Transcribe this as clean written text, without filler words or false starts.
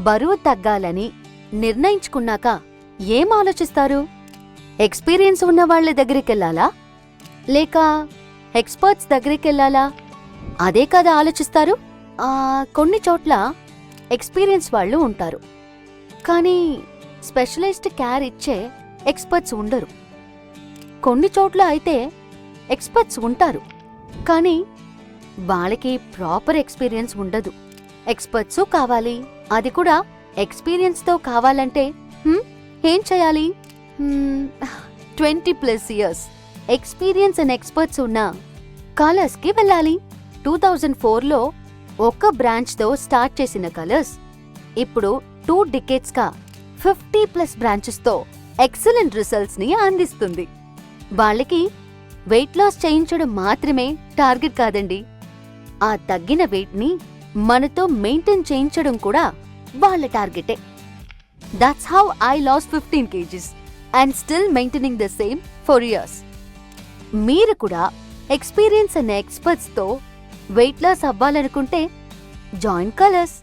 బరువు తగ్గాలని నిర్ణయించుకున్నాక ఏం ఆలోచిస్తారు? ఎక్స్పీరియన్స్ ఉన్న వాళ్ళ దగ్గరికెళ్ళాలా లేక ఎక్స్పర్ట్స్ దగ్గరికెళ్ళాలా? అదే కదా ఆలోచిస్తారు. కొన్ని చోట్ల ఎక్స్పీరియన్స్ వాళ్ళు ఉంటారు, కానీ స్పెషలైజ్డ్ కేర్ ఇచ్చే ఎక్స్పర్ట్స్ ఉండరు. కొన్ని చోట్ల అయితే ఎక్స్పర్ట్స్ ఉంటారు, కానీ వాళ్ళకి ప్రాపర్ ఎక్స్పీరియన్స్ ఉండదు. ఎక్స్పర్ట్స్ కావాలి, అది కూడా ఎక్స్పీరియన్స్తో కావాలంటే ఏం చేయాలి? 20+ years ఎక్స్పీరియన్స్ అండ్ ఎక్స్పర్ట్స్ ఉన్న కలర్స్కి వెళ్ళాలి. 2004లో ఒక బ్రాంచ్తో స్టార్ట్ చేసిన కలర్స్ ఇప్పుడు 2 decadesగా 50+ బ్రాంచెస్తో ఎక్సలెంట్ రిజల్ట్స్ని అందిస్తుంది. వాళ్ళకి వెయిట్ లాస్ చేయించడం మాత్రమే టార్గెట్ కాదండి, ఆ తగ్గిన వెయిట్ని మనతో మెయింటైన్ చేయించడం కూడా వాళ్ళ టార్గెటే. That's how I lost 15 kgs and still maintaining the same for years. మీరు కూడా ఎక్స్పీరియన్స్ అండ్ ఎక్స్పర్ట్స్తో వెయిట్ లాస్ అవ్వాలనుకుంటే జాయిన్ కలర్స్.